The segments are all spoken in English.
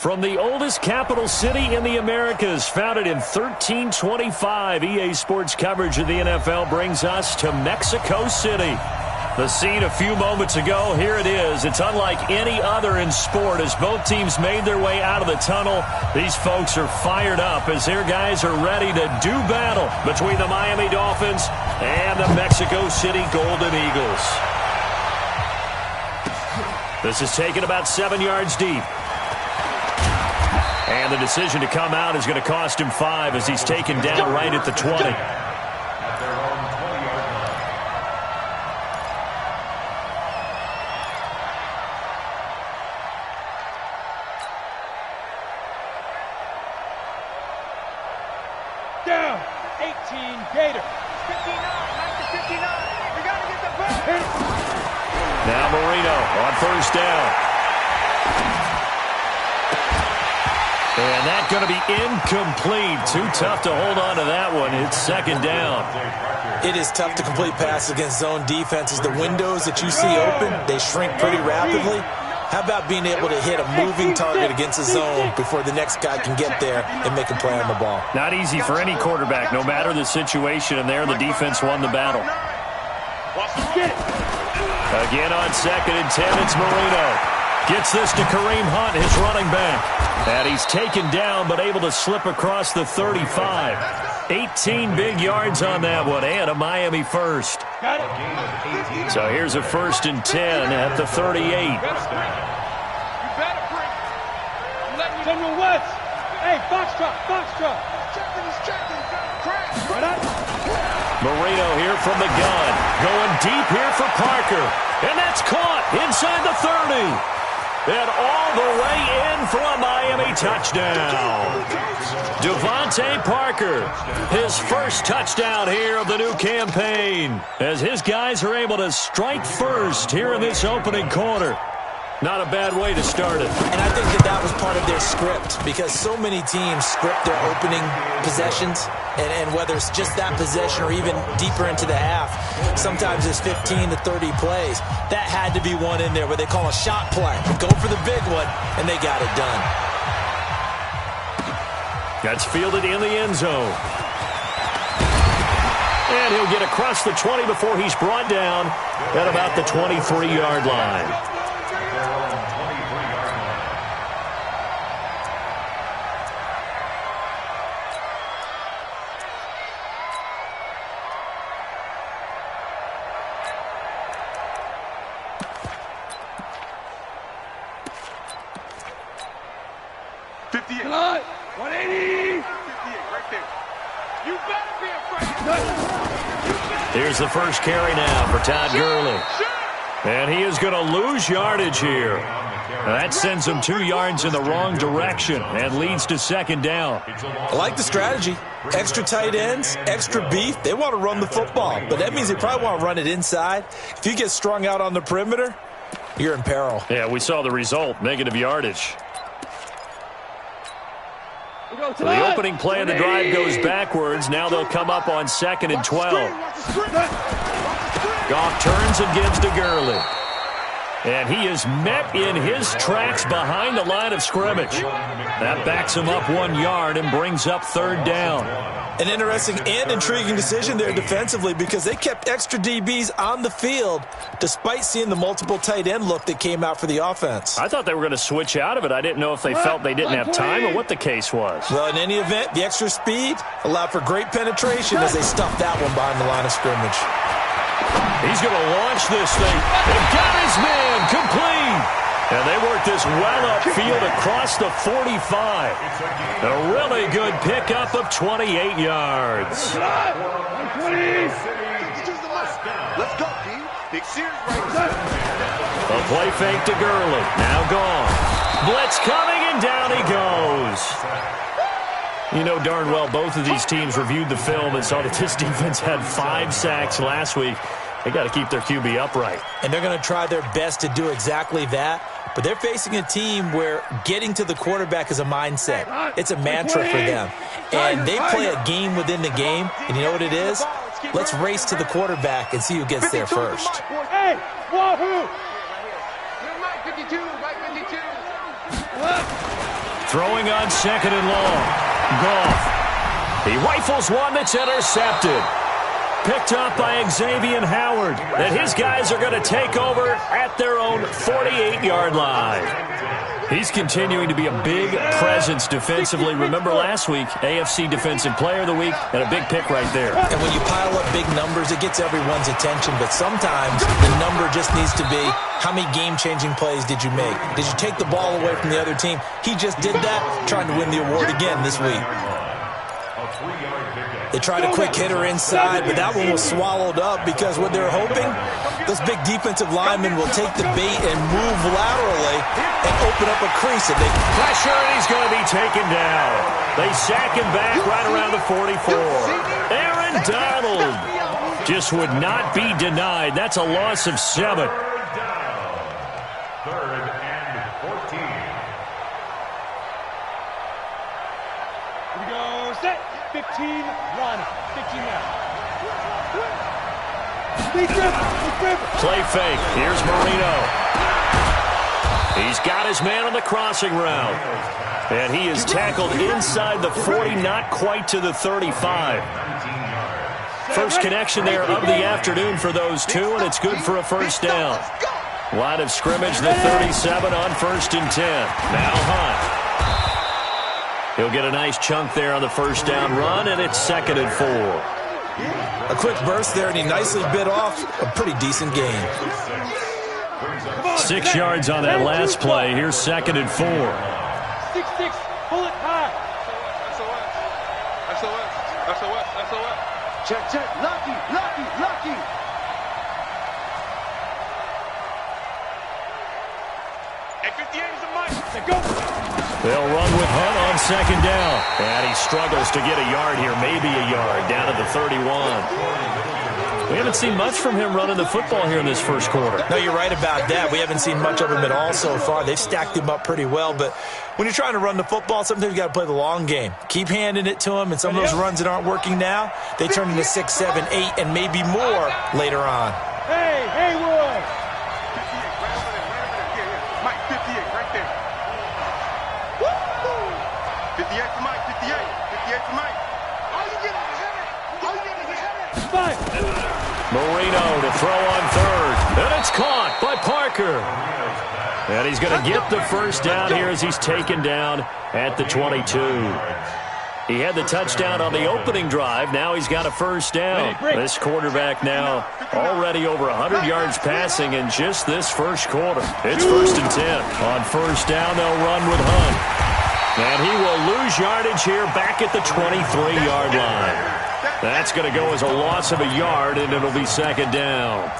From the oldest capital city in the Americas, founded in 1325, EA Sports coverage of the NFL brings us to Mexico City. The scene a few moments ago, here it is. It's unlike any other in sport as both teams made their way out of the tunnel. These folks are fired up as their guys are ready to do battle between the Miami Dolphins and the Mexico City Golden Eagles. This is taken about 7 yards deep. And the decision to come out is going to cost him 5 as he's taken down right at the 20. Down, 18 Gator. 59, 59. We got to get the ball. Now Marino on first down. And that's going to be incomplete. Too tough to hold on to that one. It's second down. It is tough to complete passes against zone defenses. The windows that you see open, they shrink pretty rapidly. How about being able to hit a moving target against a zone before the next guy can get there and make a play on the ball? Not easy for any quarterback, no matter the situation. And there, the defense won the battle. Again on 2nd and 10, it's Marino. Gets this to Kareem Hunt, his running back. And he's taken down, but able to slip across the 35. 18 big yards on that one, and a Miami first. So here's a 1st and 10 at the 38. General West. Hey, Foxtrot. Marino here from the gun. Going deep here for Parker. And that's caught inside the 30. And all the way in for a Miami touchdown. Devontae Parker, his first touchdown here of the new campaign, as his guys are able to strike first here in this opening quarter. Not a bad way to start it. And I think that was part of their script, because so many teams script their opening possessions, and whether it's just that possession or even deeper into the half, sometimes it's 15 to 30 plays. That had to be one in there where they call a shot play. Go for the big one, and they got it done. That's fielded in the end zone. And he'll get across the 20 before he's brought down at about the 23-yard line. Here's the first carry now for Todd Gurley. And he is going to lose yardage here. That sends him 2 yards in the wrong direction and leads to second down. I like the strategy. Extra tight ends, extra beef. They want to run the football, but that means they probably want to run it inside. If you get strung out on the perimeter, you're in peril. Yeah, we saw the result, negative yardage. So the opening play of the drive goes backwards. Now they'll come up on 2nd and 12. Goff turns and gives to Gurley. And he is met in his tracks behind the line of scrimmage. That backs him up 1 yard and brings up third down. An interesting and intriguing decision there defensively, because they kept extra DBs on the field despite seeing the multiple tight end look that came out for the offense. I thought they were going to switch out of it. I didn't know if they felt they didn't have time or what the case was. Well, in any event, the extra speed allowed for great penetration as they stuffed that one behind the line of scrimmage. He's going to launch this thing. And got his man complete. And they work this well upfield across the 45. A really good pickup of 28 yards. Let's go, D. Big series right. A play fake to Gurley. Now gone. Blitz coming, and down he goes. You know darn well both of these teams reviewed the film and saw that this defense had 5 sacks last week. They got to keep their QB upright. And they're going to try their best to do exactly that. But they're facing a team where getting to the quarterback is a mindset. It's a mantra for them. And they play a game within the game. And you know what it is? Let's race to the quarterback and see who gets there first. Hey, wahoo! 52, right 52. Throwing on second and long. Goff. He rifles one that's intercepted. Picked up by Xavier Howard. And his guys are going to take over at their own 48-yard line. He's continuing to be a big presence defensively. Remember last week, AFC Defensive Player of the Week, and a big pick right there. And when you pile up big numbers, it gets everyone's attention. But sometimes the number just needs to be, how many game-changing plays did you make? Did you take the ball away from the other team? He just did that, trying to win the award again this week. They tried a quick hitter inside, but that one was swallowed up because what they're hoping, those big defensive linemen will take the bait and move laterally and open up a crease. And they pressure, and he's going to be taken down. They sack him back right around the 44. Aaron Donald just would not be denied. That's a loss of 7. Third and 14. Here we go, set. 15, run. 15 now. Play fake. Here's Marino. He's got his man on the crossing route. And he is tackled inside the 40, not quite to the 35. First connection there of the afternoon for those two, and it's good for a first down. Line of scrimmage, the 37 on 1st and 10. Now Hunt. He'll get a nice chunk there on the first down run, and it's 2nd and 4. A quick burst there, and he nicely bit off a pretty decent gain. 6 yards on that last play. Here's 2nd and 4. 6-6, pull it high. SOS. Check. Lucky. Hey, 58 is a mic. Go. They'll run with Hunt on 2nd down. And he struggles to get a yard here, maybe a yard, down at the 31. We haven't seen much from him running the football here in this first quarter. No, you're right about that. We haven't seen much of him at all so far. They've stacked him up pretty well, but when you're trying to run the football, sometimes you got to play the long game. Keep handing it to him, and some of those runs that aren't working now, they turn into 6, 7, 8, and maybe more later on. Hey, Haywood. 58, right over there. Mike, 58, right there. 58 for Mike, 58 for Mike. All you get is a header. Marino to throw on 3rd. And it's caught by Parker. And he's going to get the first down here as he's taken down at the 22. He had the touchdown on the opening drive. Now he's got a first down. This quarterback now already over 100 yards passing in just this first quarter. It's 1st and 10. On first down, they'll run with Hunt. And he will lose yardage here back at the 23-yard line. That's going to go as a loss of a yard, and it'll be 2nd down.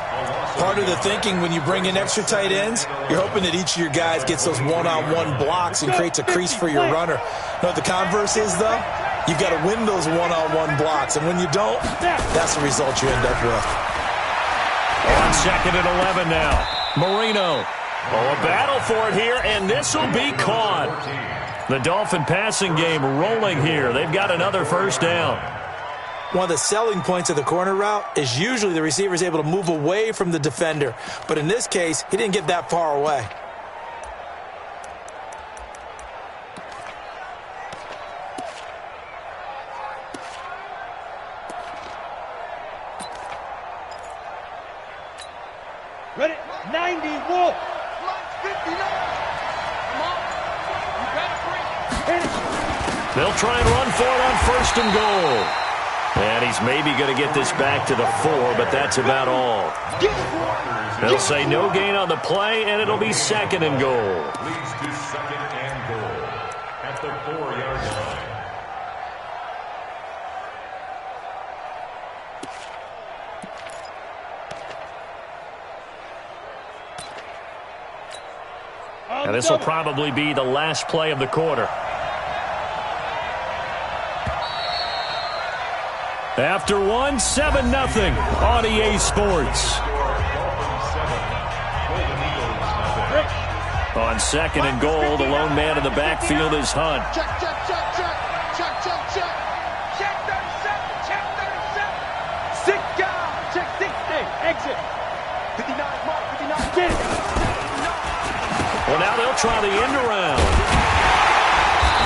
Part of the thinking when you bring in extra tight ends, you're hoping that each of your guys gets those one-on-one blocks and creates a crease for your runner. You know what the converse is, though? You've got to win those one-on-one blocks, and when you don't, that's the result you end up with. On 2nd and 11 now. Marino. Oh, a battle for it here, and this will be caught. The Dolphin passing game rolling here. They've got another first down. One of the selling points of the corner route is usually the receiver is able to move away from the defender. But in this case, he didn't get that far away. Ready? 90, Wolf. They'll try and run for it on 1st and goal. And he's maybe going to get this back to the 4, but that's about all. They'll say no gain on the play, and it'll be 2nd and goal. Leads to 2nd and goal at the 4-yard line. And this will probably be the last play of the quarter. After 7-0 on EA Sports. On 2nd and goal, the lone man in the backfield is Hunt. Check 37. Check 60. Exit. 59, Mark, 59. Get it. Well, now they'll try the end around.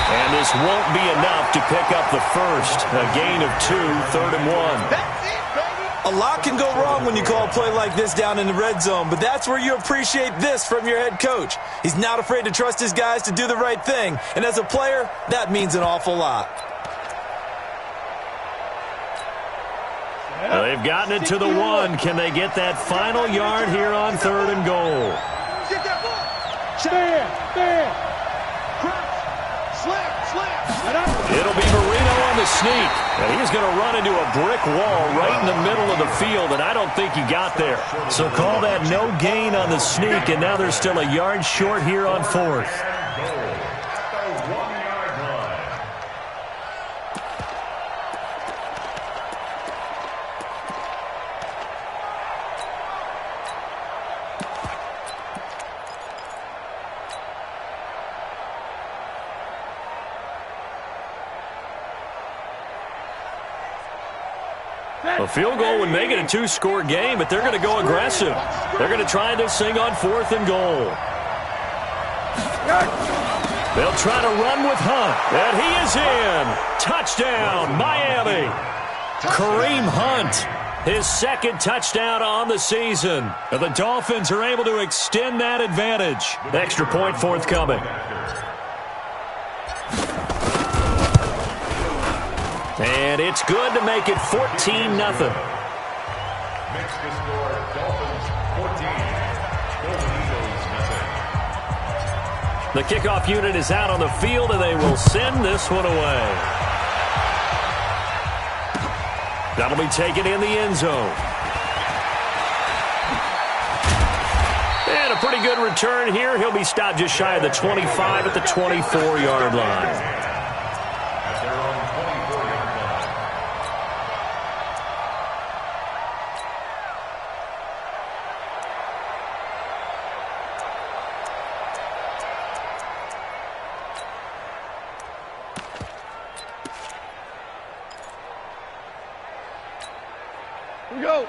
And this won't be enough to pick up the first. A gain of 2, 3rd and 1. That's it, baby. A lot can go wrong when you call a play like this down in the red zone, but that's where you appreciate this from your head coach. He's not afraid to trust his guys to do the right thing, and as a player, that means an awful lot. Well, they've gotten it to the 1. Can they get that final yard here on 3rd and goal? Get that ball. Stand. It'll be Marino on the sneak, and he's going to run into a brick wall right in the middle of the field, and I don't think he got there. So call that no gain on the sneak, and now they're still a yard short here on 4th. A field goal would make it a 2-score game, but they're going to go aggressive. They're going to try this thing on 4th and goal. They'll try to run with Hunt, and he is in. Touchdown, Miami. Kareem Hunt, his 2nd touchdown on the season. And the Dolphins are able to extend that advantage. Extra point forthcoming. And it's good to make it 14-0. Makes the score Dolphins 14. Golden Eagles nothing. The kickoff unit is out on the field, and they will send this one away. That'll be taken in the end zone. And a pretty good return here. He'll be stopped just shy of the 25 at the 24-yard line.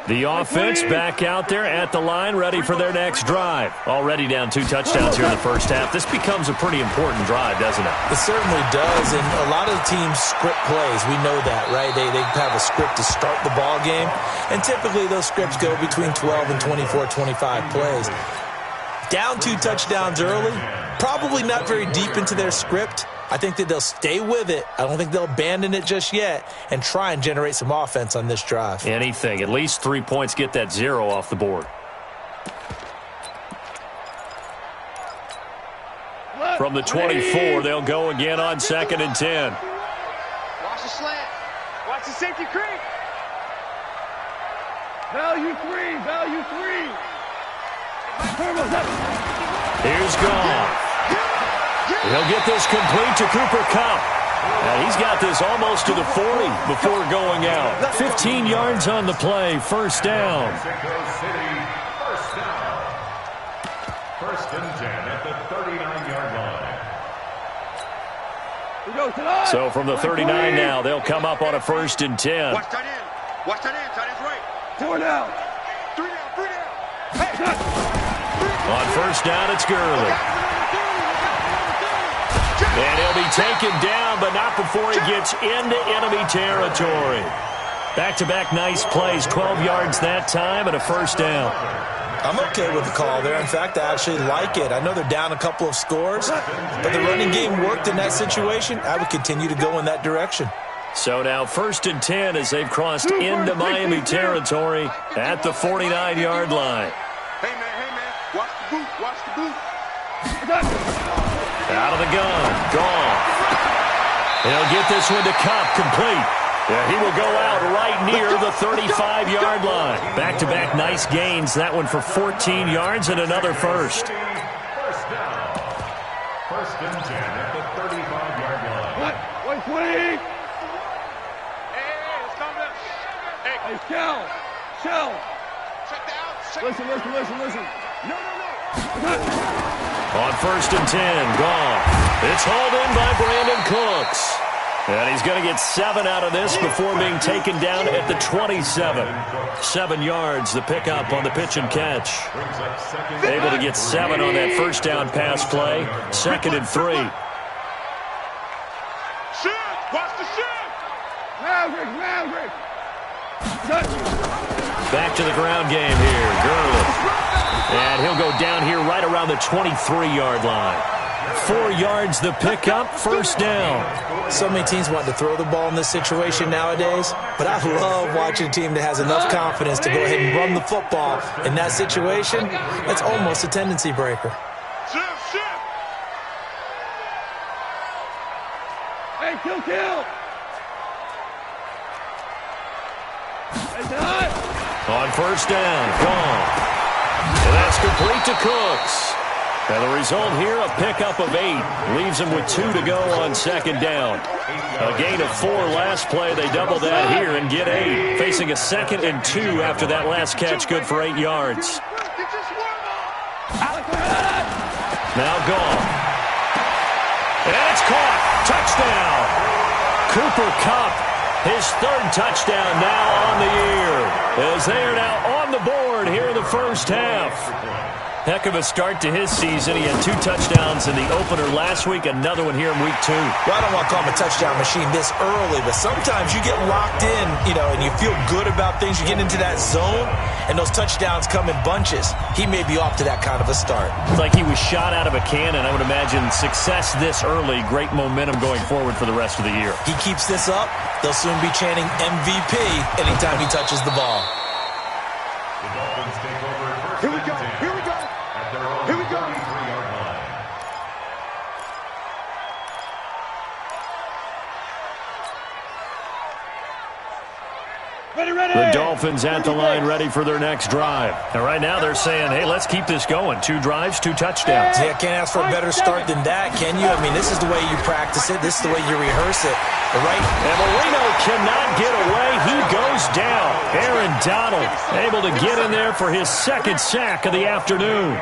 The offense back out there at the line, ready for their next drive. Already down 2 touchdowns here in the first half. This becomes a pretty important drive, doesn't it? It certainly does, and a lot of the teams script plays. We know that, right? They have a script to start the ball game, and typically those scripts go between 12 and 24, 25 plays. Down 2 touchdowns early, probably not very deep into their script. I think that they'll stay with it. I don't think they'll abandon it just yet and try and generate some offense on this drive. Anything. At least 3 points, get that 0 off the board. From the 24, they'll go again on 2nd and 10. Watch the slant. Watch the safety creep. Value 3. Here's Goff. He'll get this complete to Cooper Kupp. And he's got this almost to the 40 before going out. 15 yards on the play, first down. First and 10 at the 39-yard line. So from the 39 now, they'll come up on a 1st and 10. Watch tight end. Watch tight end. Tight end's right. 4 down. 3 down. Hey. On 1st down, it's Gurley. And he'll be taken down, but not before he gets into enemy territory. Back-to-back nice plays, 12 yards that time, and a 1st down. I'm okay with the call there. In fact, I actually like it. I know they're down a couple of scores, but the running game worked in that situation. I would continue to go in that direction. So now 1st and 10 as they've crossed into Miami territory at the 49-yard line. Hey, man. Watch the boot. Out of the gun, Goff. He'll get this one to Kupp, complete. Yeah, he will go out right near the 35-yard line. Back-to-back nice gains. That one for 14 yards and another first. First down. 1st and 10 at the 35-yard line. 120. Hey, it's coming up. Hey, Shell. Check down. Listen. No. On 1st and 10, Goff. It's hauled in by Brandon Cooks. And he's going to get 7 out of this before being taken down at the 27. 7 yards, the pickup on the pitch and catch. Able to get 7 on that 1st down pass play. 2nd and 3. Back to the ground game here. Gurley. And he'll go down here right around the 23-yard line. 4 yards the pickup, first down. So many teams want to throw the ball in this situation nowadays, but I love watching a team that has enough confidence to go ahead and run the football in that situation. That's almost a tendency breaker. Hey, kill! On first down, gone. And that's complete to Cooks. And the result here, a pickup of 8. Leaves him with 2 to go on second down. A gain of 4 last play. They double that here and get 8. Facing a 2nd and 2 after that last catch, good for 8 yards. Now gone. And it's caught. Touchdown. Cooper Kupp, his 3rd touchdown now on the year, as they are now on the board here in the first half. Heck of a start to his season. He had 2 touchdowns in the opener last week, another one here in week 2. Well, I don't want to call him a touchdown machine this early, but sometimes you get locked in, and you feel good about things. You get into that zone, and those touchdowns come in bunches. He may be off to that kind of a start. It's like he was shot out of a cannon. I would imagine success this early, great momentum going forward for the rest of the year. He keeps this up, they'll soon be chanting MVP anytime he touches the ball. The Dolphins take over first. Here we go. Here we go. Here we go. 23-yard line. Ready. The Dolphins at the line ready for their next drive. And right now they're saying, hey, let's keep this going. 2 drives, 2 touchdowns. Yeah, can't ask for a better start than that, can you? I mean, this is the way you practice it. This is the way you rehearse it, right? And Marino cannot get away. He goes down. Aaron Donald able to get in there for his 2nd sack of the afternoon.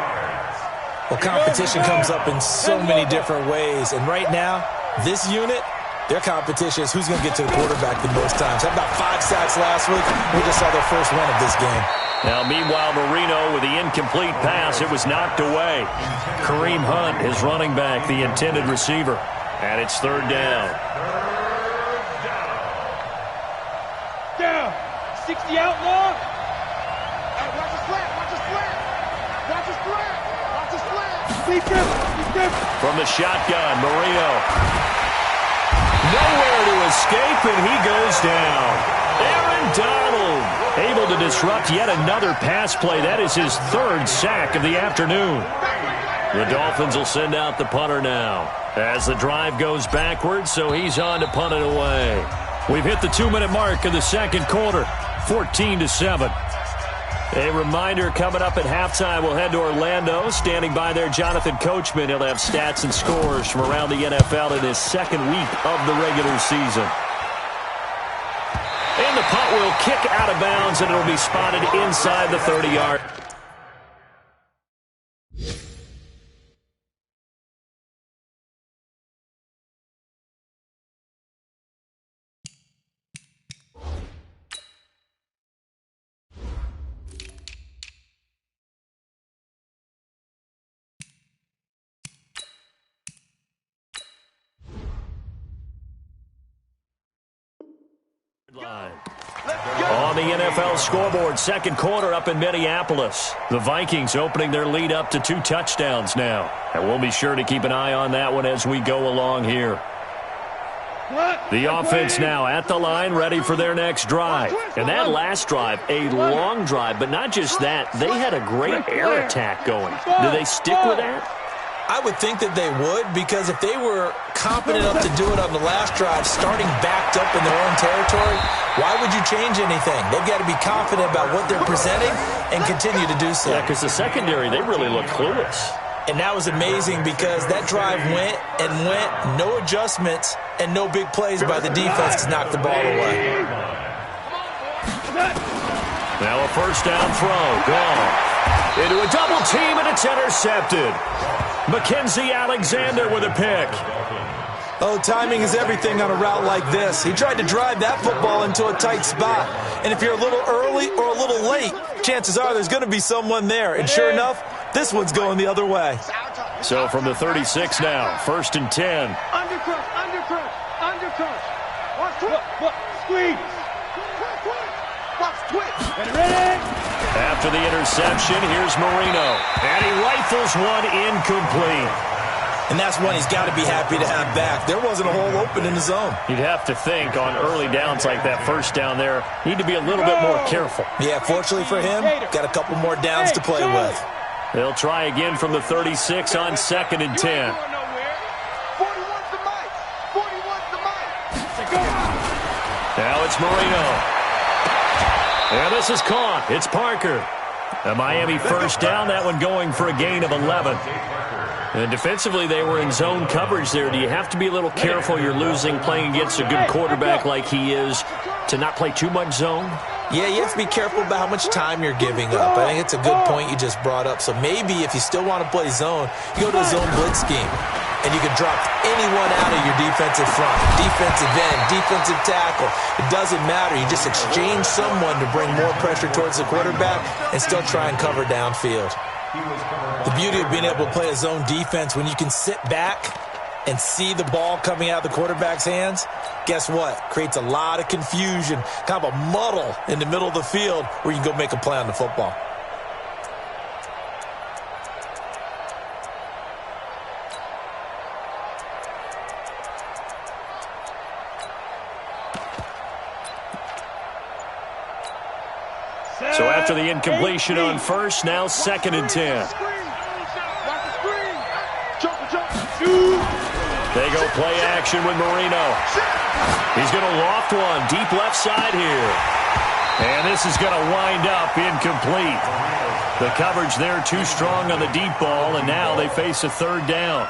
Well, competition comes up in so many different ways. And right now, this unit, their competition is who's going to get to the quarterback the most times. Had about 5 sacks last week. We just saw their first one of this game. Now, meanwhile, Marino with the incomplete pass. It was knocked away. Kareem Hunt, his running back, the intended receiver. And it's 3rd down. Down. 60 outlaw. Hey, watch the slant. Watch the slant. Watch the slant. Watch the slant. Deep grip. From the shotgun, Marino. Nowhere to escape, and he goes down. Aaron Donald able to disrupt yet another pass play. That is his 3rd sack of the afternoon. The Dolphins will send out the punter now as the drive goes backwards, so he's on to punt it away. We've hit the 2-minute mark of the 2nd quarter, 14-7. A reminder, coming up at halftime, we'll head to Orlando. Standing by there, Jonathan Coachman. He'll have stats and scores from around the NFL in his 2nd week of the regular season. And the punt will kick out of bounds, and it'll be spotted inside the 30-yard. On the NFL scoreboard, 2nd quarter up in Minneapolis. The Vikings opening their lead up to 2 touchdowns now. And we'll be sure to keep an eye on that one as we go along here. The offense now at the line, ready for their next drive. And that last drive, a long drive, but not just that. They had a great air attack going. Do they stick with that? I would think that they would, because if they were competent enough to do it on the last drive, starting backed up in their own territory, why would you change anything? They've got to be confident about what they're presenting and continue to do so. Yeah, because the secondary, they really look clueless. And that was amazing because that drive went and went, no adjustments, and no big plays by the defense to knock the ball away. Now a first down throw, gone. Into a double team, and it's intercepted. Mackenzie Alexander with a pick. Oh, timing is everything on a route like this. He tried to drive that football into a tight spot. And if you're a little early or a little late, chances are there's going to be someone there. And sure enough, this one's going the other way. So from the 36 now, 1st and 10. Watch twitch. Squeeze. Watch twitch. Ready. After the interception, here's Marino. And he rifles one incomplete. And that's one he's got to be happy to have back. There wasn't a hole open in the zone. You'd have to think on early downs like that, first down there, need to be a little bit more careful. Yeah, fortunately for him, got a couple more downs to play with. They'll try again from the 36 on 2nd and 10. Now it's Marino. And this is caught. It's Parker. A Miami first down, that one going for a gain of 11. And defensively, they were in zone coverage there. Do you have to be a little careful? You're losing playing against a good quarterback like he is to not play too much zone? Yeah, you have to be careful about how much time you're giving up. I think it's a good point you just brought up. So maybe if you still want to play zone, you go to a zone blitz scheme. And you can drop anyone out of your defensive front, defensive end, defensive tackle. It doesn't matter. You just exchange someone to bring more pressure towards the quarterback and still try and cover downfield. The beauty of being able to play a zone defense when you can sit back and see the ball coming out of the quarterback's hands, guess what? Creates a lot of confusion, kind of a muddle in the middle of the field where you can go make a play on the football. So after the incompletion on first, now 2nd and 10. They go play action with Marino. He's going to loft one deep left side here. And this is going to wind up incomplete. The coverage there too strong on the deep ball, and now they face a 3rd down.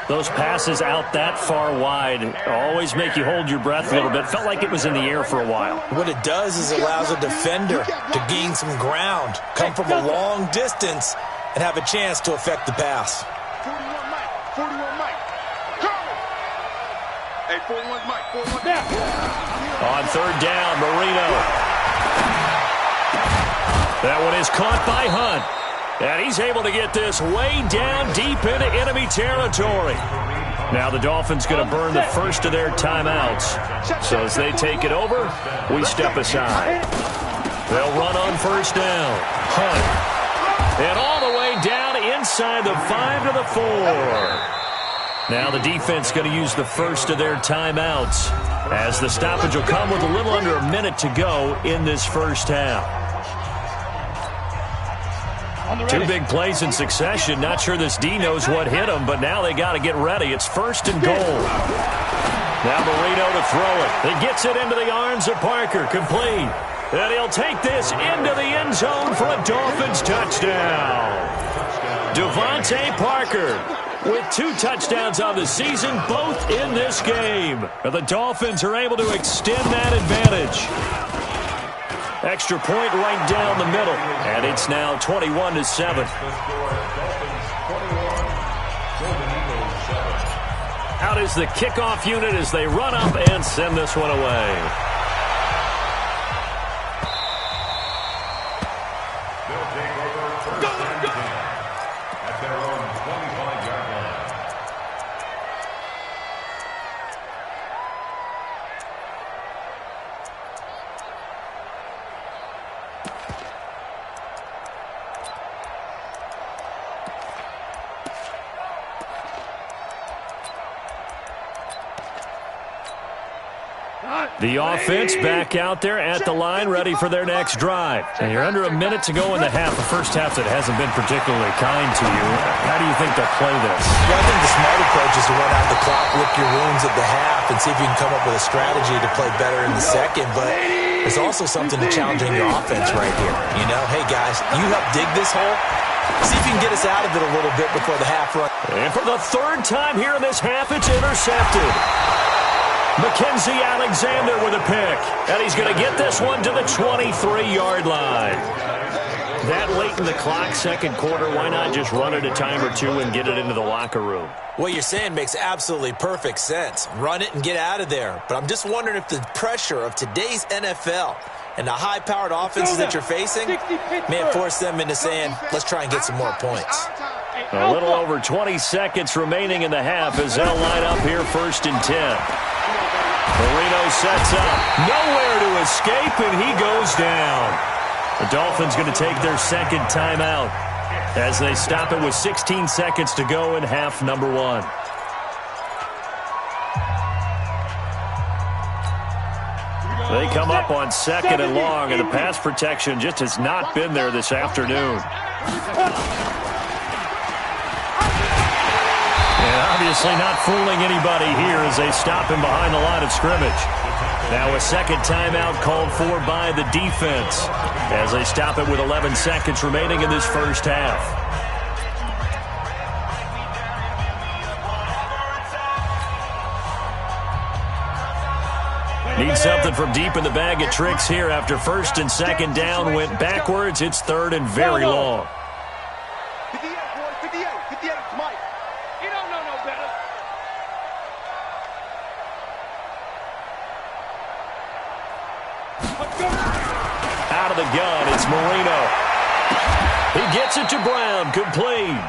Those passes out that far wide always make you hold your breath a little bit. Felt like it was in the air for a while. What it does is it allows a defender to gain some ground, come from a long distance, and have a chance to affect the pass. 41 Mike. Hey, 41 Mike. 41 Mike. On 3rd down, Marino. That one is caught by Hunt. And he's able to get this way down deep into enemy territory. Now the Dolphins going to burn the first of their timeouts. So as they take it over, we step aside. They'll run on 1st down. Hunt. And all the way down inside the 5 to the 4. Now the defense going to use the first of their timeouts as the stoppage will come with a little under a minute to go in this first half. 2 big plays in succession. Not sure this D knows what hit him, but now they got to get ready. It's 1st and goal. Now Marino to throw it. He gets it into the arms of Parker. Complete. And he'll take this into the end zone for a Dolphins touchdown. Devontae Parker with 2 touchdowns on the season, both in this game. And the Dolphins are able to extend that advantage. Extra point right down the middle. And it's now 21-7. Out is the kickoff unit as they run up and send this one away. They'll take over first and 10 at their own 25-yard line. The offense back out there at the line, ready for their next drive. And you're under a minute to go in the half, a first half that hasn't been particularly kind to you. How do you think they'll play this? Well, I think the smart approach is to run out the clock, lick your wounds at the half, and see if you can come up with a strategy to play better in the second. But there's also something to challenging your offense right here. You know, hey, guys, you help dig this hole. See if you can get us out of it a little bit before the half run. And for the 3rd time here in this half, it's intercepted. Mackenzie Alexander with a pick. And he's going to get this one to the 23-yard line. That late in the clock, 2nd quarter, why not just run it a time or 2 and get it into the locker room? What you're saying makes absolutely perfect sense. Run it and get out of there. But I'm just wondering if the pressure of today's NFL and the high-powered offenses that you're facing may force them into saying, let's try and get some more points. A little over 20 seconds remaining in the half as they'll line up here 1st and 10. Marino sets up. Nowhere to escape, and he goes down. The Dolphins going to take their second timeout as they stop it with 16 seconds to go in half number one. They come up on second and long, and the pass protection just has not been there this afternoon. And obviously not fooling anybody here as they stop him behind the line of scrimmage. Now a second timeout called for by the defense as they stop it with 11 seconds remaining in this first half. Need something from deep in the bag of tricks here after first and second down went backwards. It's third and very long. 58, boy, 58, 58, Mike. You don't know no better. Out of the gun, it's Marino. He gets it to Brown, complete.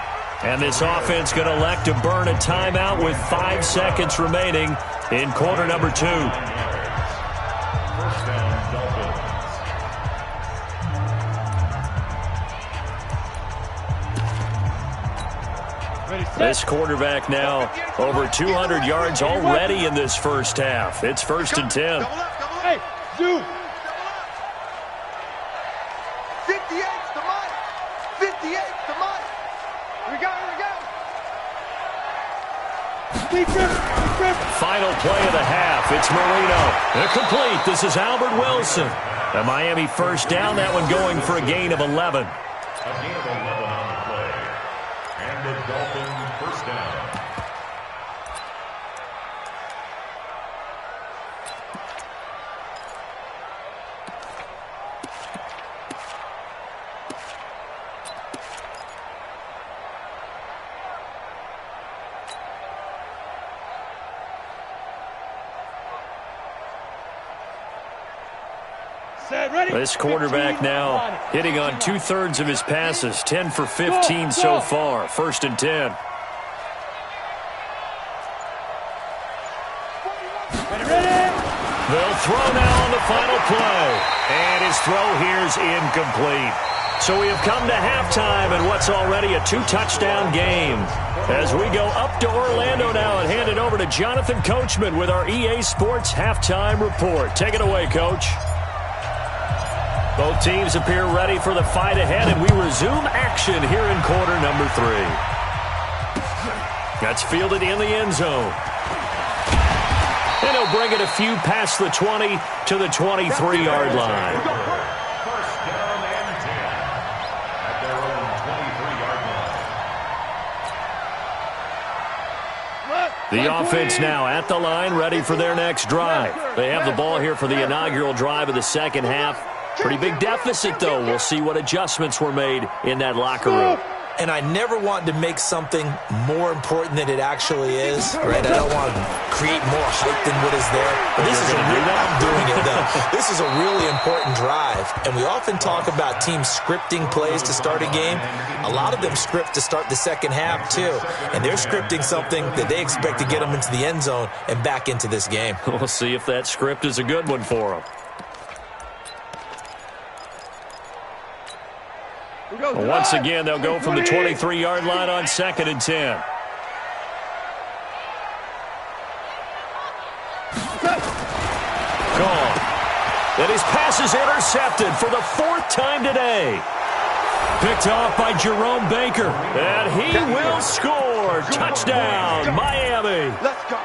And this offense going to elect to burn a timeout with 5 seconds remaining in quarter number 2. First down, Dolphins. This quarterback now over 200 yards already in this first half. It's first and 10. Double up, double up. Hey, dude. 58's the Mike. 58's the Mike. We go. Defense. Final play of the half. It's Marino. Incomplete. This is Albert Wilson. The Miami first down. That one going for a gain of 11. A gain of 11 on the play. And the Dolphins first down. This quarterback now hitting on 2/3 of his passes, 10 for 15 so far. First and 10. They'll throw now on the final play. And his throw here's incomplete. So we have come to halftime in what's already a 2-touchdown game. As we go up to Orlando now and hand it over to Jonathan Coachman with our EA Sports Halftime Report. Take it away, Coach. Both teams appear ready for the fight ahead, and we resume action here in quarter number 3. That's fielded in the end zone. And he'll bring it a few past the 20 to the 23-yard line. First down and 10 at their own 23-yard line. The offense now at the line, ready for their next drive. They have the ball here for the inaugural drive of the second half. Pretty big deficit, though. We'll see what adjustments were made in that locker room. And I never want to make something more important than it actually is, right? I don't want to create more hype than what is there. But this is I'm doing it, though. This is a really important drive. And we often talk about teams scripting plays to start a game. A lot of them script to start the second half, too. And they're scripting something that they expect to get them into the end zone and back into this game. We'll see if that script is a good one for them. Once again, they'll go from the 23-yard line on second and 10. Gone. And his pass is intercepted for the 4th time today. Picked off by Jerome Baker. And he will score. Touchdown, Miami. Let's go.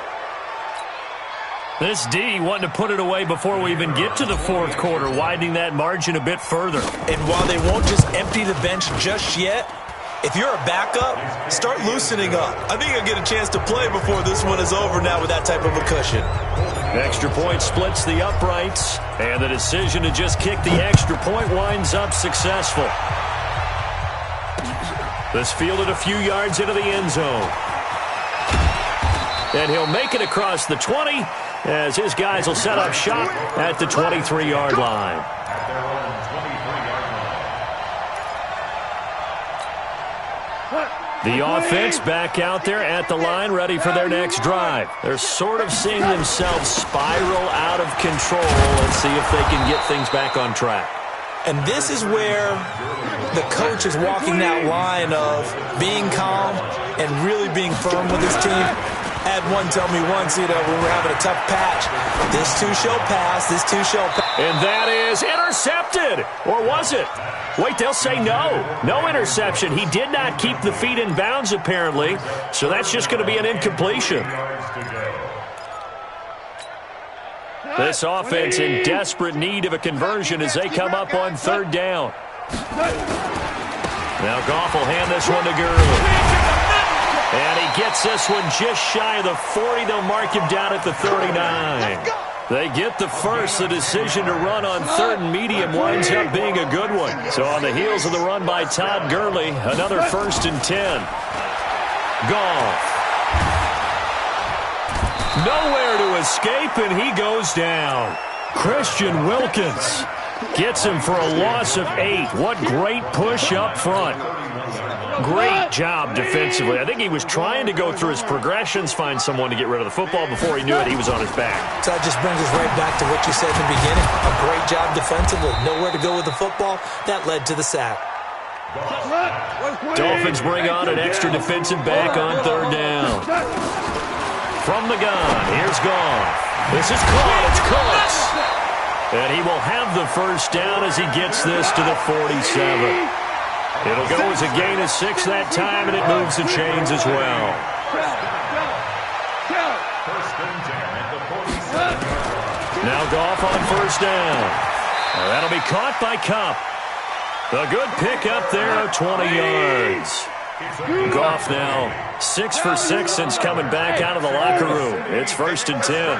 This D wanting to put it away before we even get to the 4th quarter, widening that margin a bit further. And while they won't just empty the bench just yet, if you're a backup, start loosening up. I think you'll get a chance to play before this one is over now with that type of a cushion. Extra point splits the uprights, and the decision to just kick the extra point winds up successful. This fielded a few yards into the end zone. And he'll make it across the 20 as his guys will set up shop at the 23-yard line. At their own 23-yard line. The offense back out there at the line, ready for their next drive. They're sort of seeing themselves spiral out of control. Let's see if they can get things back on track. And this is where the coach is walking that line of being calm and really being firm with his team. I had one tell me once, when we were having a tough patch, this too shall pass, this too shall pass. And that is intercepted. Or was it? Wait, they'll say no. No interception. He did not keep the feet in bounds, apparently. So that's just going to be an incompletion. This offense in desperate need of a conversion as they come up on third down. Now Goff will hand this one to Gurley. And he gets this one just shy of the 40. They'll mark him down at the 39. They get the first. The decision to run on third and medium winds up being a good one. So on the heels of the run by Todd Gurley, another 1st and 10. Goff. Nowhere to escape, and he goes down. Christian Wilkins gets him for a loss of 8. What great push up front. Great job defensively. I think he was trying to go through his progressions, find someone to get rid of the football. Before he knew it, he was on his back. So that just brings us right back to what you said in the beginning. A great job defensively. Nowhere to go with the football. That led to the sack. Dolphins bring on an extra defensive back on third down. From the gun, here's Goff. This is caught. It's Cooks. And he will have the first down as he gets this to the 47. It'll go as a gain of 6 that time, and it moves the chains as well. Now Goff on first down. That'll be caught by Kupp. A good pickup there of 20 yards. Goff now 6 for 6 since coming back out of the locker room. It's 1st and 10.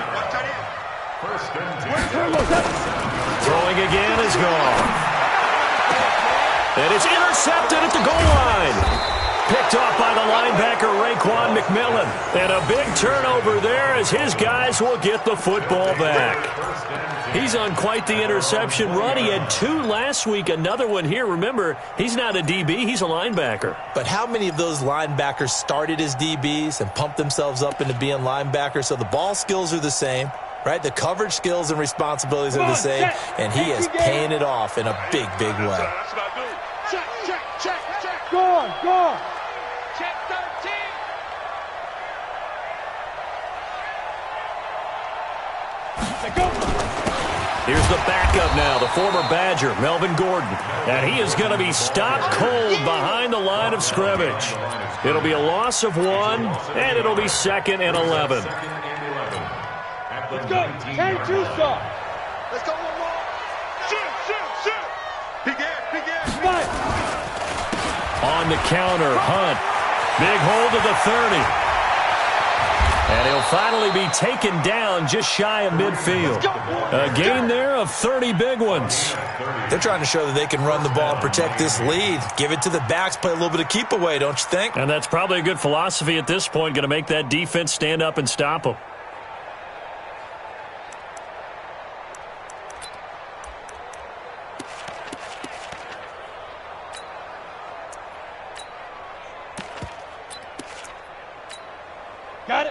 Throwing again is Goff. And it's intercepted at the goal line. Picked off by the linebacker, Raekwon McMillan. And a big turnover there as his guys will get the football back. He's on quite the interception run. He had 2 last week, another one here. Remember, he's not a DB, he's a linebacker. But how many of those linebackers started as DBs and pumped themselves up into being linebackers? So the ball skills are the same, right? The coverage skills and responsibilities are the same. And he is paying it off in a big, big way. Go on. Check 13. Here's the backup now, the former Badger, Melvin Gordon. And he is going to be stopped cold behind the line of scrimmage. It'll be a loss of 1, and it'll be 2nd and 11. Let's go. 10-2 stop. Let's go one more. Shoot. Big air. On the counter, Hunt. Big hold of the 30. And he'll finally be taken down just shy of midfield. A gain there of 30 big ones. They're trying to show that they can run the ball and protect this lead. Give it to the backs, play a little bit of keep away, don't you think? And that's probably a good philosophy at this point, going to make that defense stand up and stop them.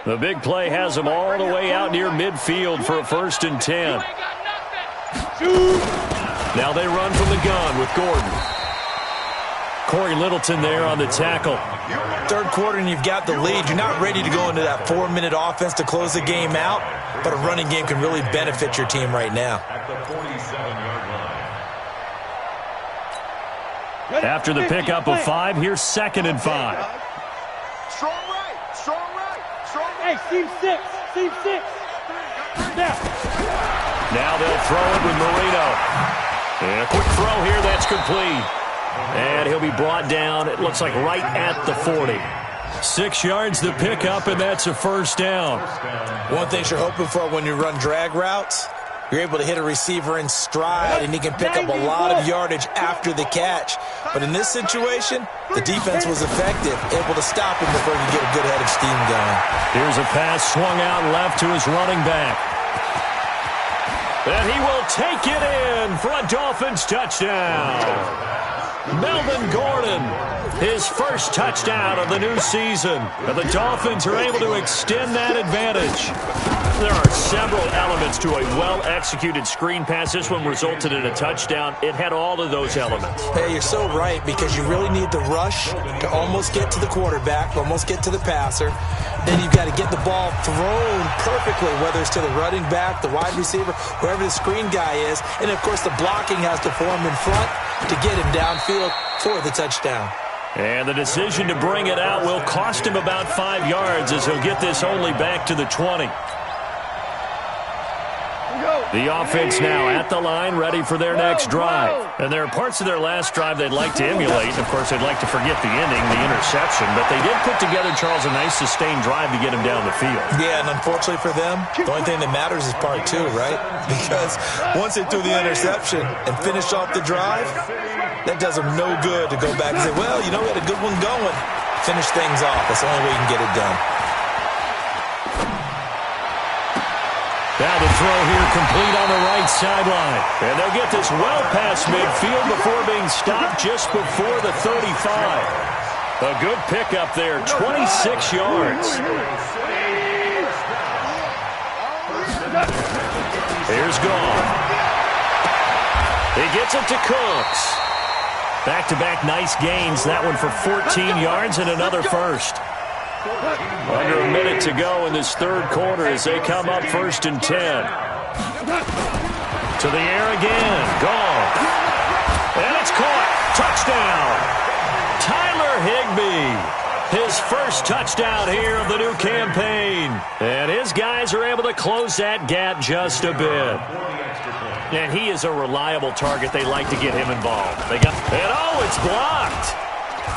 The big play has them all the way out near midfield for a 1st and 10. Now they run from the gun with Gordon. Corey Littleton there on the tackle. Third quarter and you've got the lead. You're not ready to go into that 4-minute offense to close the game out, but a running game can really benefit your team right now. After the pickup of 5, here's 2nd and 5. Strong right. Hey, seam 6. Now they'll throw it with Marino. And a quick throw here, that's complete. And he'll be brought down, it looks like right at the 40. 6 yards to pick up, and that's a 1st down. One thing you're hoping for when you run drag routes, you're able to hit a receiver in stride, and he can pick up a lot of yardage after the catch. But in this situation, the defense was effective, able to stop him before he could get a good head of steam going. Here's a pass swung out left to his running back. And he will take it in for a Dolphins touchdown. Melvin Gordon, his first touchdown of the new season. And the Dolphins are able to extend that advantage. There are several elements to a well-executed screen pass. This one resulted in a touchdown. It had all of those elements. Hey, you're so right, because you really need the rush to almost get to the quarterback, almost get to the passer. Then you've got to get the ball thrown perfectly, whether it's to the running back, the wide receiver, wherever the screen guy is. And, of course, the blocking has to form in front to get him downfield for the touchdown. And the decision to bring it out will cost him about 5 yards, as he'll get this only back to the 20. The offense now at the line, ready for their next drive. And there are parts of their last drive they'd like to emulate. Of course, they'd like to forget the ending, the interception. But they did put together, Charles, a nice sustained drive to get him down the field. Yeah, and unfortunately for them, the only thing that matters is part two, right? Because once they threw the interception and finished off the drive, that does them no good to go back and say, well, you know, we had a good one going. Finish things off. That's the only way you can get it done. Now the throw here complete on the right sideline. And they'll get this well past midfield before being stopped just before the 35. A good pickup there, 26 yards. Here's Gone. He gets it to Cooks. Back-to-back nice gains. That one for 14 yards and another first. Under a minute to go in this third quarter as they come up 1st and 10. To the air again. Gone. And it's caught. Touchdown. Tyler Higbee. His first touchdown here of the new campaign. And his guys are able to close that gap just a bit. And he is a reliable target. They like to get him involved. And oh, it's blocked.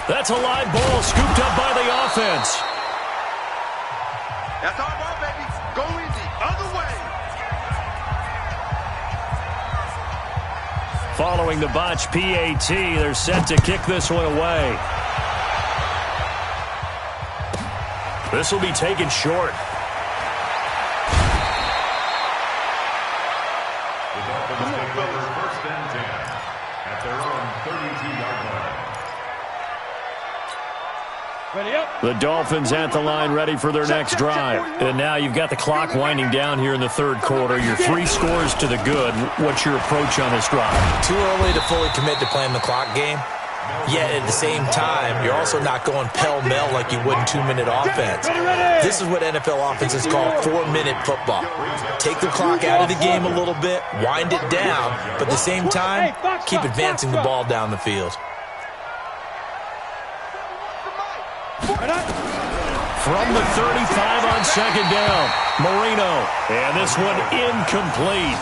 That's a live ball scooped up by the offense. That's our ball, baby. Go easy. Other way. Following the botch PAT, they're set to kick this one away. This will be taken short. The Dolphins take over 1st and 10 at their own 32-yard line. Ready up. The Dolphins at the line, ready for their next drive. And now you've got the clock winding down here in the third quarter. Your 3 scores to the good. What's your approach on this drive? Too early to fully commit to playing the clock game. Yet at the same time, you're also not going pell-mell like you would in 2-minute offense. This is what NFL offenses call 4-minute football. Take the clock out of the game a little bit, wind it down, but at the same time, keep advancing the ball down the field. From the 35 on 2nd down, Marino. And this one incomplete.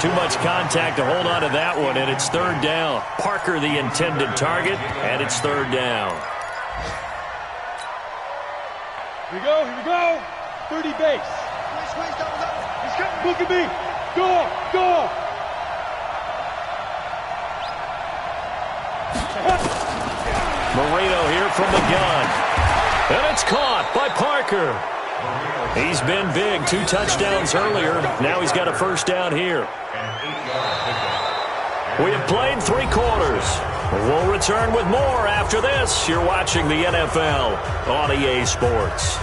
Too much contact to hold on to that one, and it's 3rd down. Parker the intended target, and it's 3rd down. Here we go. 30 base. Look at me. Go. Marino here from the gun. And it's caught by Parker. He's been big. 2 touchdowns earlier. Now he's got a 1st down here. We have played 3 quarters. We'll return with more after this. You're watching the NFL on EA Sports.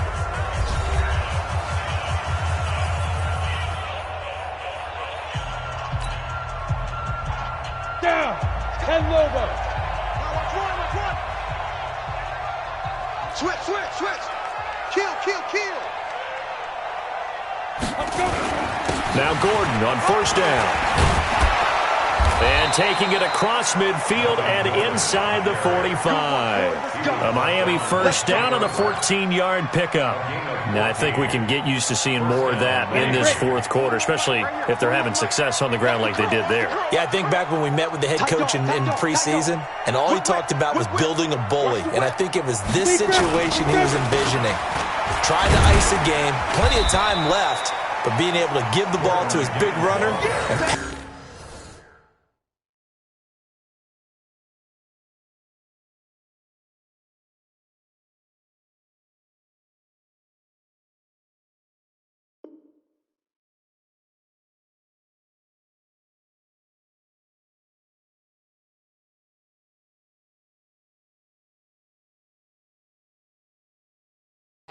Down. 10 Lobo. Switch. Kill. Now Gordon on 1st down. And taking it across midfield and inside the 45. A Miami 1st down on a 14-yard pickup. Now I think we can get used to seeing more of that in this 4th quarter, especially if they're having success on the ground like they did there. Yeah, I think back when we met with the head coach in preseason, and all he talked about was building a bully. And I think it was this situation he was envisioning. Trying to ice the game, plenty of time left, but being able to give the ball to his big runner and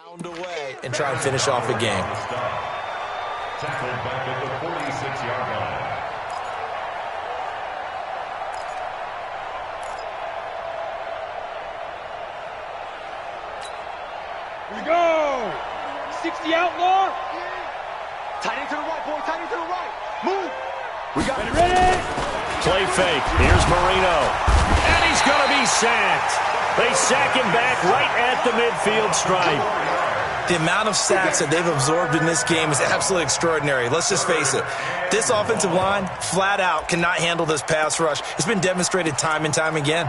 pound away and try and finish off the game. Tackled back at the 46-yard line. Here we go. 60 outlaw. Tight end to the right, boy. Tight end to the right. Move. We got it ready. Play fake. Here's Marino. And he's going to be sacked. They sack him back right at the midfield stripe. The amount of sacks that they've absorbed in this game is absolutely extraordinary. Let's just face it. This offensive line, flat out, cannot handle this pass rush. It's been demonstrated time and time again.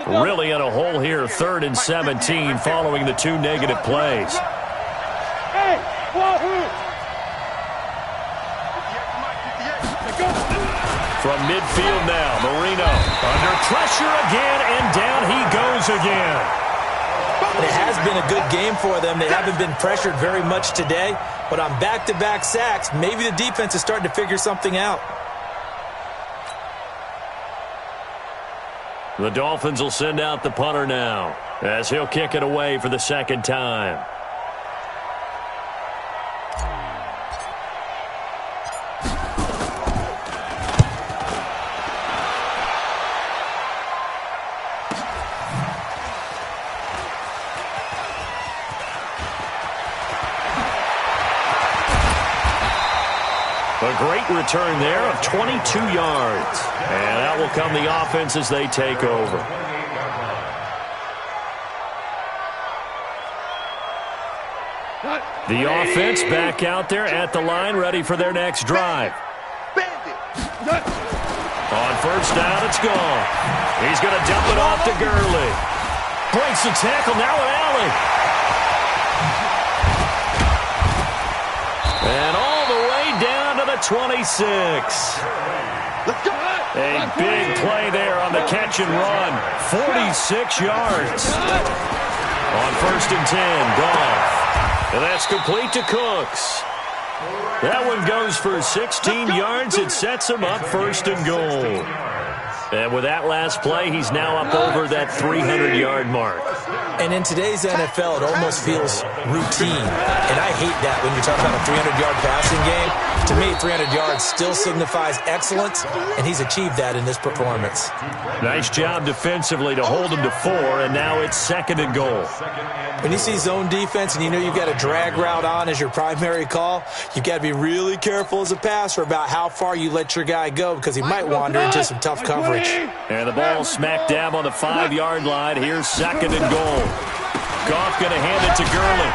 Really in a hole here, 3rd and 17 following the 2 negative plays. Hey, wahoo! From midfield now, Marino under pressure again, and down he goes again. It has been a good game for them. They haven't been pressured very much today, but on back-to-back sacks, maybe the defense is starting to figure something out. The Dolphins will send out the punter now, as he'll kick it away for the 2nd time. A great return there of 22 yards. And that will come the offense as they take over. The offense back out there at the line, ready for their next drive. On 1st down, it's gone. He's going to dump it off to Gurley. Breaks the tackle, now an alley. And all the way down to the 26. A big play there on the catch and run. 46 yards. On 1st and 10, Goff. And that's complete to Cooks. That one goes for 16 yards. It sets him up 1st and goal. And with that last play, he's now up over that 300-yard mark. And in today's NFL, it almost feels routine. And I hate that when you're talking about a 300-yard passing game. To me, 300 yards still signifies excellence, and he's achieved that in this performance. Nice job defensively to hold him to 4, and now it's 2nd and goal. When you see zone defense and you know you've got a drag route on as your primary call, you've got to be really careful as a passer about how far you let your guy go because he might wander into some tough coverage. And the ball smack dab on the 5-yard line. Here's 2nd and goal. Goff going to hand it to Gurley.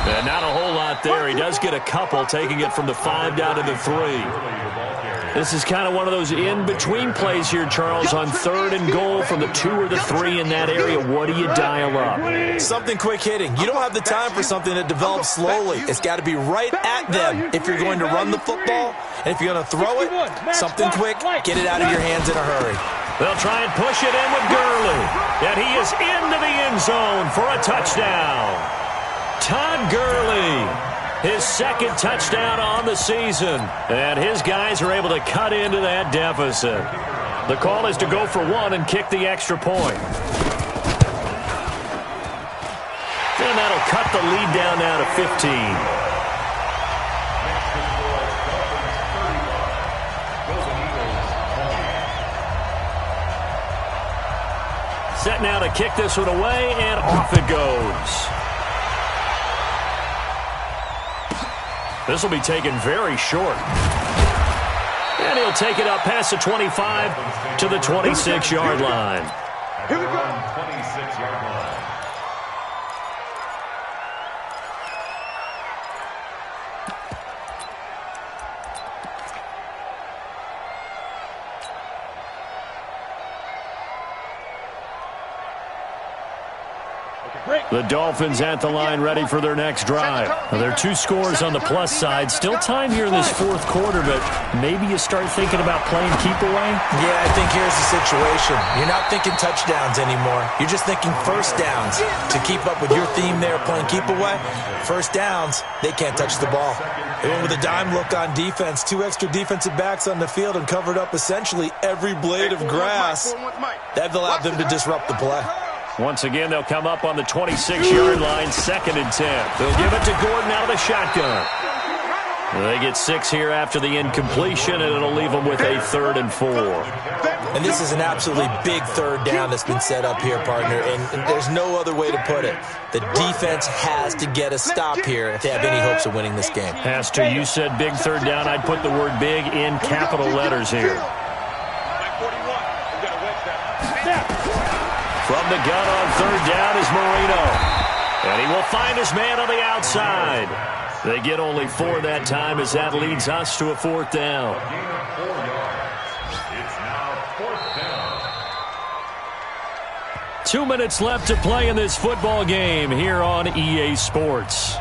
And not a whole lot there. He does get a couple, taking it from the 5 down to the 3. This is kind of one of those in-between plays here, Charles, on 3rd and goal from the 2 or the 3 in that area. What do you dial up? Something quick hitting. You don't have the time for something that develops slowly. It's got to be right at them if you're going to run the football. And if you're going to throw it, something quick, get it out of your hands in a hurry. They'll try and push it in with Gurley. And he is into the end zone for a touchdown. Todd Gurley, his 2nd touchdown on the season. And his guys are able to cut into that deficit. The call is to go for 1 and kick the extra point. And that'll cut the lead down now to 15. Set now to kick this one away, and off it goes. This will be taken very short. And he'll take it up past the 25 to the 26-yard line. Here we go. 26-yard line. The Dolphins at the line ready for their next drive. Now, there are 2 scores on the plus side. Still time here in this 4th quarter, but maybe you start thinking about playing keep away? Yeah, I think here's the situation. You're not thinking touchdowns anymore. You're just thinking 1st downs. To keep up with your theme there, playing keep away, 1st downs, they can't touch the ball. They went with a dime look on defense. 2 extra defensive backs on the field and covered up essentially every blade of grass. That allowed them to disrupt the play. Once again, they'll come up on the 26-yard line, 2nd and 10. They'll give it to Gordon out of the shotgun. They get 6 here after the incompletion, and it'll leave them with a 3rd and 4. And this is an absolutely big 3rd down that's been set up here, partner, and there's no other way to put it. The defense has to get a stop here if they have any hopes of winning this game. Has to. You said big 3rd down. I'd put the word big in capital letters here. From the gun on 3rd down is Marino. And he will find his man on the outside. They get only 4 that time as that leads us to a 4th down. It's now 4th down. 2 minutes left to play in this football game here on EA Sports.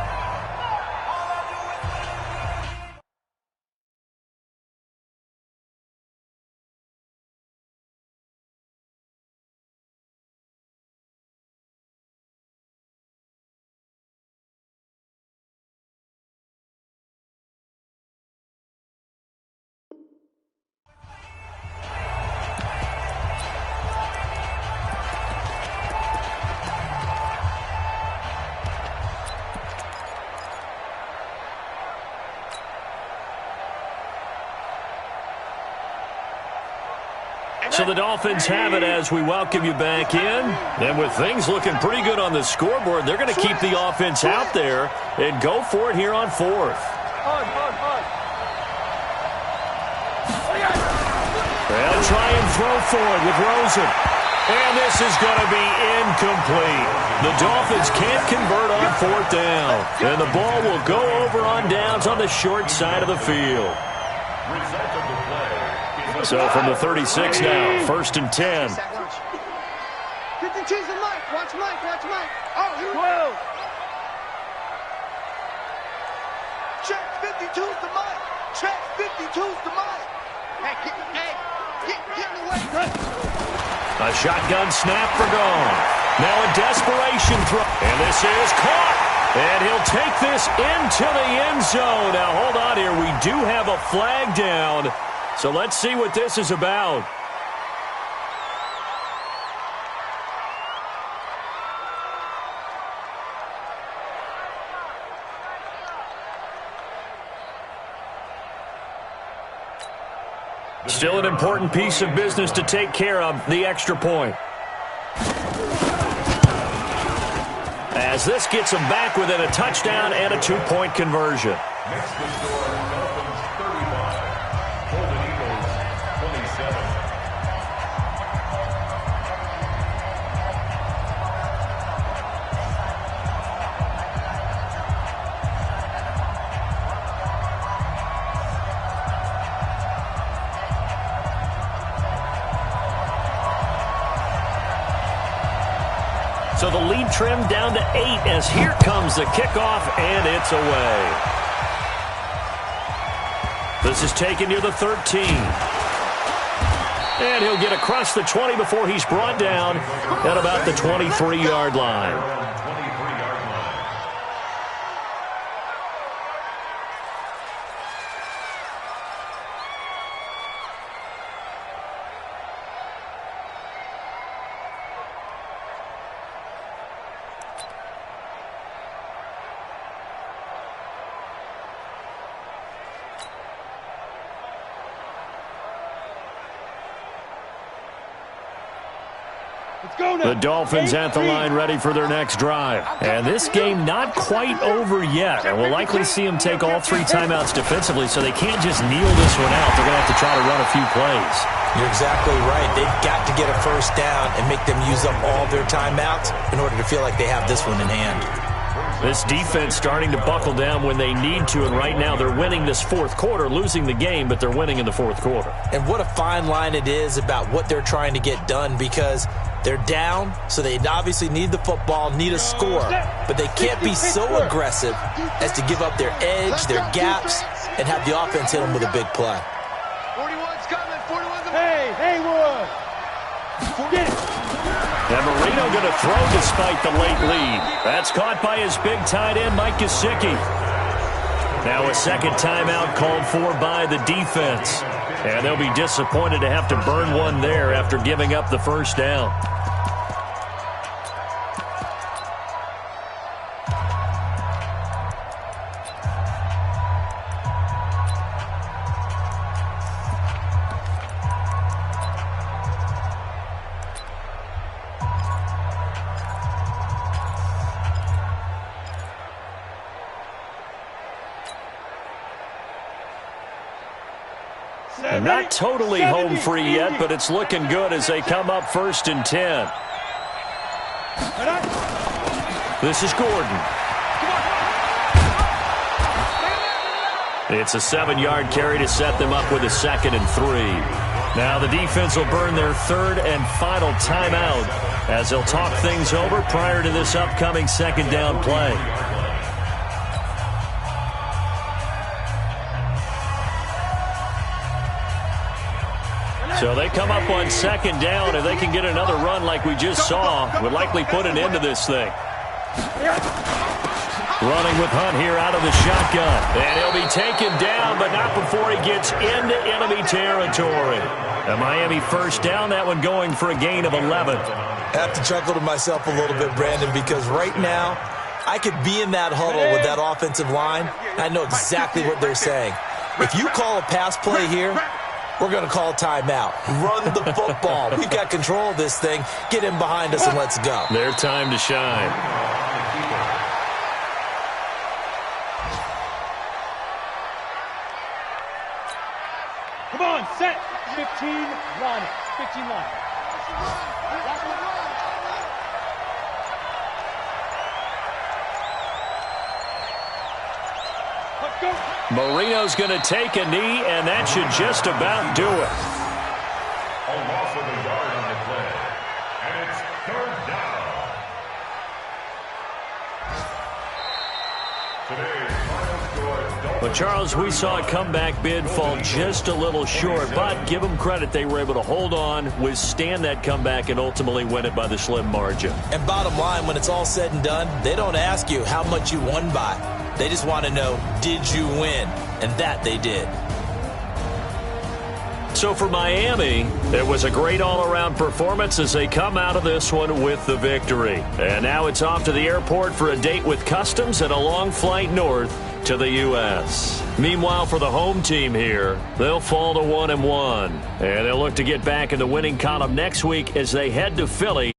So the Dolphins have it as we welcome you back in. And with things looking pretty good on the scoreboard, they're going to keep the offense out there and go for it here on 4th. They'll try and throw for it with Rosen. And this is going to be incomplete. The Dolphins can't convert on 4th down. And the ball will go over on downs on the short side of the field. So from the 36 now, 1st and 10. 52's the mic. Watch Mike. Oh, here we go. Check 52's the mic. Check 52's the mic. Hey, get in the way. A shotgun snap for gone. Now a desperation throw. And this is caught. And he'll take this into the end zone. Now hold on here. We do have a flag down. So let's see what this is about. Still an important piece of business to take care of, the extra point. As this gets them back within a touchdown and a 2-point conversion. Next to score, Dolphins 35. Golden Eagles 27. So the lead trimmed down to 8 as here comes the kickoff, and it's away. This is taken near the 13. And he'll get across the 20 before he's brought down at about the 23-yard line. The Dolphins at the line ready for their next drive. And this game not quite over yet. And we'll likely see them take all 3 timeouts defensively, so they can't just kneel this one out. They're going to have to try to run a few plays. You're exactly right. They've got to get a first down and make them use up all their timeouts in order to feel like they have this one in hand. This defense starting to buckle down when they need to, and right now they're winning this 4th quarter, losing the game, but they're winning in the 4th quarter. And what a fine line it is about what they're trying to get done, because they're down, so they obviously need the football, need a score, but they can't be so aggressive as to give up their edge, their gaps, and have the offense hit them with a big play. 41's coming. 41's Hey, Haywood. Get it. And Marino going to throw despite the late lead. That's caught by his big tight end, Mike Gesicki. Now a second timeout called for by the defense. And they'll be disappointed to have to burn one there after giving up the first down. And not totally home free yet, but it's looking good as they come up 1st and 10. This is Gordon. It's a 7-yard carry to set them up with a 2nd and 3. Now the defense will burn their 3rd and final timeout as they'll talk things over prior to this upcoming 2nd down play. So they come up on 2nd down. If they can get another run like we just saw, would likely put an end to this thing. Running with Hunt here out of the shotgun. And he'll be taken down, but not before he gets into enemy territory. A Miami 1st down, that one going for a gain of 11. I have to chuckle to myself a little bit, Brandon, because right now I could be in that huddle with that offensive line. I know exactly what they're saying. If you call a pass play here, we're going to call timeout. Run the football. We've got control of this thing. Get in behind us and let's go. Their time to shine. Come on, set. 15, run. 15, run. Let's go. Marino's going to take a knee, and that should just about do it. A loss of a yard on the play. And it's 3rd down. Today's final score. But, Charles, we saw a comeback bid fall just a little short, but give them credit. They were able to hold on, withstand that comeback, and ultimately win it by the slim margin. And bottom line, when it's all said and done, they don't ask you how much you won by. They just want to know, did you win? And that they did. So for Miami, it was a great all-around performance as they come out of this one with the victory. And now it's off to the airport for a date with Customs and a long flight north to the U.S. Meanwhile, for the home team here, they'll fall to 1-1. And they'll look to get back in the winning column next week as they head to Philly.